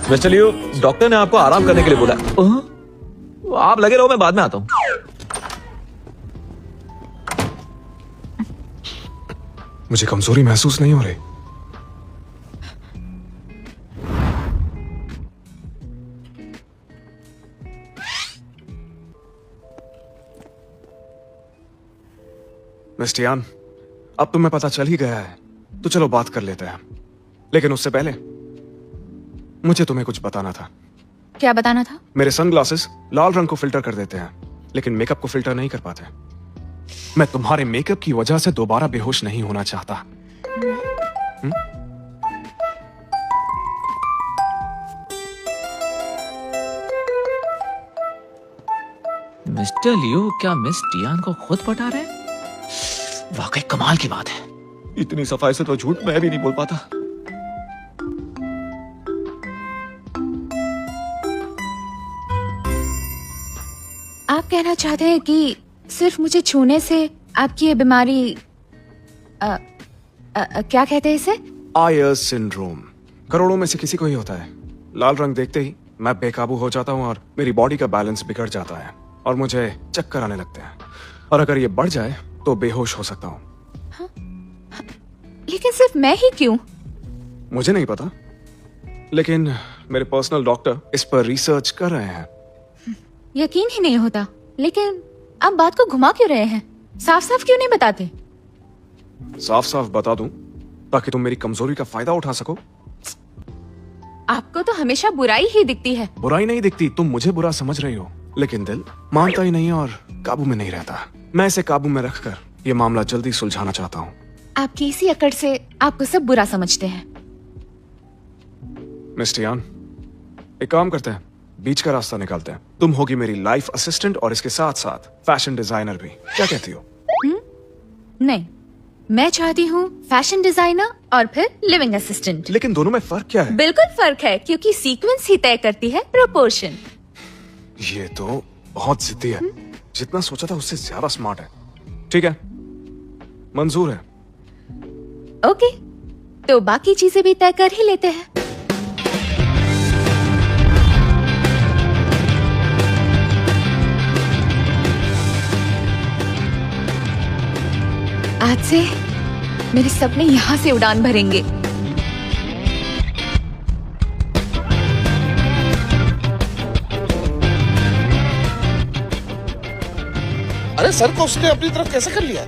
Mister लियो, doctor ने आपको आराम करने के लिए बोला। आप लगे रहो, मैं बाद में आता हूँ। मुझे कमजोरी महसूस नहीं हो रही। मिस्टर यान, अब तुम्हें पता चल ही गया है, तो चलो बात कर लेते हैं। लेकिन उससे पहले मुझे तुम्हें कुछ बताना था। क्या बताना था? मेरे सनग्लासेस लाल रंग को फिल्टर कर देते हैं, लेकिन मेकअप को फिल्टर नहीं कर पाते। मैं तुम्हारे मेकअप की वजह से दोबारा बेहोश नहीं होना चाहता। मिस्टर लियो, क्या मिस टियान को खुद पटा रहे हैं? वाकई कमाल की बात है। इतनी सफाई से तो झूठ मैं भी नहीं बोल पाता। आप कहना चाहते हैं कि सिर्फ मुझे छूने से आपकी ये बीमारी क्या कहते हैं इसे? आयर्स सिंड्रोम करोड़ों में से किसी को ही होता है। लाल रंग देखते ही मैं बेकाबू हो जाता हूँ और मेरी बॉडी का बैलेंस बिगड़ जाता है और मुझे चक्कर आने लगते हैं, और अगर ये बढ़ जाए तो बेहोश हो सकता हूँ। हाँ? लेकिन सिर्फ मैं ही क्यों? मुझे नहीं पता, लेकिन मेरे पर्सनल डॉक्टर इस पर रिसर्च कर रहे हैं। यकीन ही नहीं होता। लेकिन आप बात को घुमा क्यों रहे हैं? साफ साफ क्यों नहीं बताते? साफ साफ बता दूं ताकि तुम मेरी कमजोरी का फायदा उठा सको। आपको तो हमेशा बुराई ही दिखती है। बुराई नहीं दिखती, तुम मुझे बुरा समझ रही हो, लेकिन दिल मानता ही नहीं और काबू में नहीं रहता। मैं इसे काबू में रखकर ये मामला जल्दी सुलझाना चाहता हूँ। आपकी इसी अकड़ से आपको सब बुरा समझते हैं। मिस्टर यान, एक काम करते हैं, बीच का रास्ता निकालते हैं। तुम होगी मेरी लाइफ असिस्टेंट और इसके साथ साथ फैशन डिजाइनर भी। क्या कहती हो? नहीं, मैं चाहती हूँ फैशन डिजाइनर और फिर लिविंग असिस्टेंट। लेकिन दोनों में फर्क क्या है? बिल्कुल फर्क है, क्योंकि सीक्वेंस ही तय करती है प्रोपोर्शन। ये तो बहुत जिद्दी है। जितना सोचा था उससे ज्यादा स्मार्ट है। ठीक है, मंजूर है। ओके, तो बाकी चीजें भी तय कर ही लेते हैं। आज से मेरे सपने यहाँ से उड़ान भरेंगे। अरे सर को उसने अपनी तरफ कैसे कर लिया?